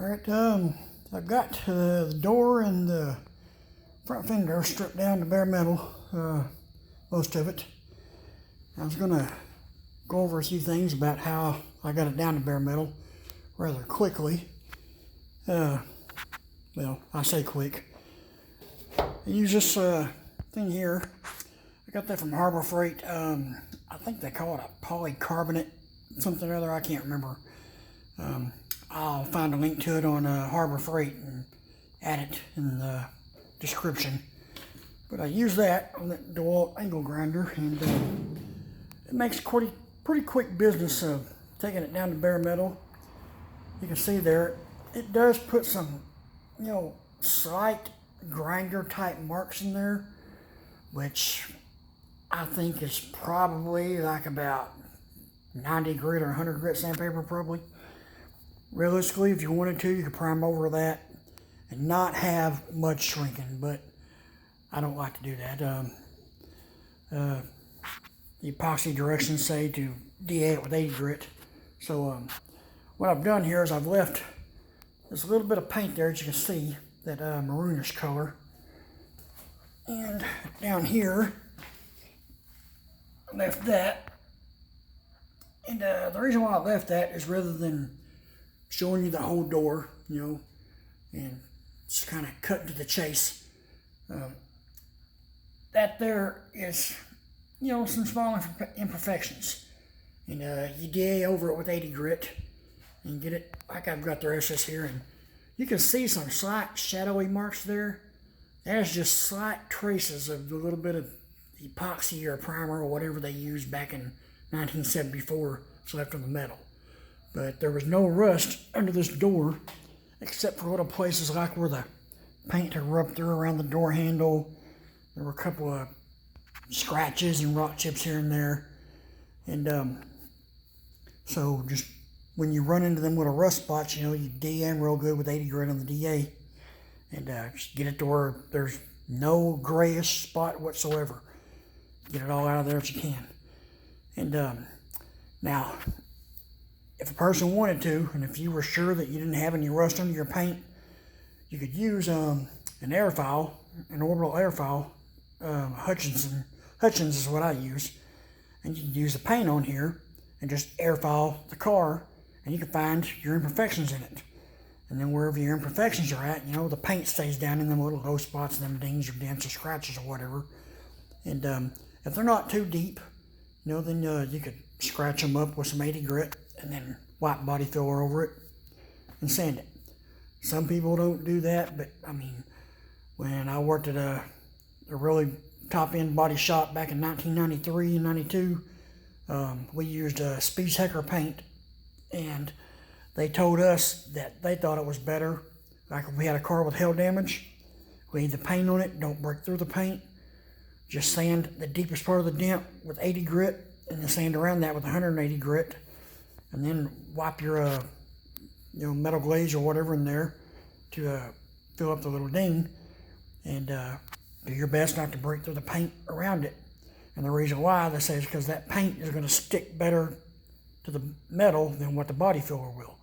Alright, I've got the door and the front fender stripped down to bare metal, most of it. I was going to go over a few things about how I got it down to bare metal rather quickly. Well, I say quick. I use this thing here. I got that from Harbor Freight. I think they call it a polycarbonate something or other. I can't remember. I'll find a link to it on Harbor Freight and add it in the description. But I use that on that DeWalt angle grinder, and it makes pretty quick business of taking it down to bare metal. You can see there, it does put some, slight grinder type marks in there, which I think is probably like about 90 grit or 100 grit sandpaper probably. Realistically, if you wanted to, you could prime over that and not have much shrinking, but I don't like to do that. The epoxy directions say to DA it with 80 grit. So what I've done here is I've left there's a little bit of paint there, as you can see, that maroonish color. And down here, I left that. And the reason why I left that is rather than showing you the whole door, and just kind of cutting to the chase. That there is, some small imperfections. And you DA over it with 80 grit and get it like I've got the rest of this here. And you can see some slight shadowy marks there. That's just slight traces of a little bit of epoxy or primer or whatever they used back in 1974 was left on the metal. But there was no rust under this door, except for little places like where the paint had rubbed through around the door handle. There were a couple of scratches and rock chips here and there. And so just when you run into them little rust spots, you DA them real good with 80 grit on the DA. And just get it to where there's no grayish spot whatsoever. Get it all out of there if you can. And now, if a person wanted to, and if you were sure that you didn't have any rust under your paint, you could use an airfoil, an orbital airfoil. Hutchins is what I use. And you can use the paint on here and just airfoil the car, and you can find your imperfections in it. And then wherever your imperfections are at, the paint stays down in them little low spots, them dings or dents or scratches or whatever. And if they're not too deep, then you could scratch them up with some 80 grit and then wipe body filler over it and sand it. Some people don't do that, but I mean, when I worked at a really top-end body shop back in 1993 and 92, we used Speech Hecker paint, and they told us that they thought it was better, like if we had a car with hail damage, leave the paint on it, don't break through the paint, just sand the deepest part of the dent with 80 grit, and then sand around that with 180 grit, and then wipe your metal glaze or whatever in there to fill up the little ding, and do your best not to break through the paint around it. And the reason why they say is because that paint is going to stick better to the metal than what the body filler will.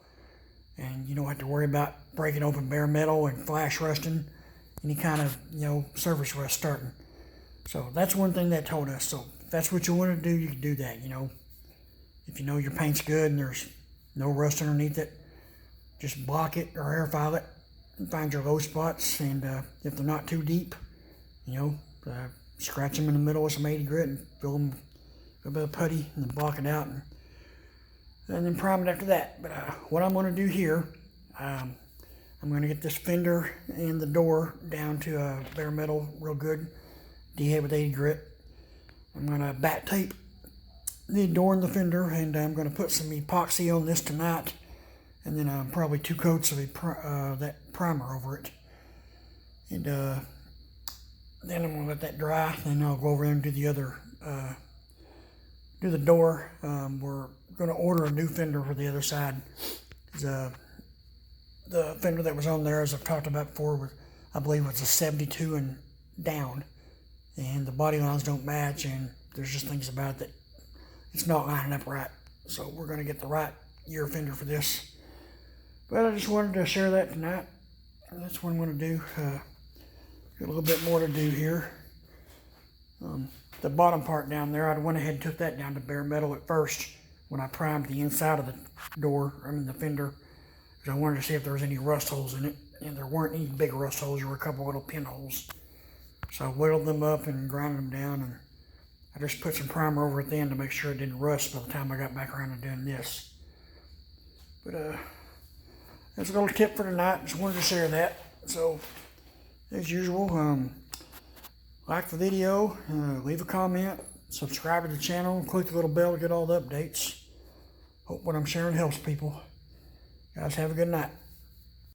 And you don't have to worry about breaking open bare metal and flash rusting, any kind of surface rust starting. So that's one thing they told us. So if that's what you want to do, you can do that. If your paint's good and there's no rust underneath it, just block it or airfoil it and find your low spots. And if they're not too deep, scratch them in the middle with some 80 grit and fill them with a bit of putty and then block it out and then prime it after that. But what I'm going to do here, I'm going to get this fender and the door down to bare metal real good, DA with 80 grit. I'm going to back tape the door and the fender, and I'm going to put some epoxy on this tonight, and then probably 2 coats of that primer over it. And then I'm going to let that dry, then I'll go over and do the other, do the door. We're going to order a new fender for the other side. The fender that was on there, as I've talked about before, I believe was a 72 and down. And the body lines don't match, and there's just things about it that it's not lining up right. So we're going to get the right year fender for this. But I just wanted to share that tonight. That's what I'm going to do. Got a little bit more to do here. The bottom part down there, I went ahead and took that down to bare metal at first when I primed the inside of the door, the fender, because I wanted to see if there was any rust holes in it. And there weren't any big rust holes, there were a couple little pinholes. So I whittled them up and ground them down, and I just put some primer over it then to make sure it didn't rust by the time I got back around to doing this. But that's a little tip for tonight. Just wanted to share that. So, as usual, like the video, leave a comment, subscribe to the channel, and click the little bell to get all the updates. Hope what I'm sharing helps people. Guys, have a good night.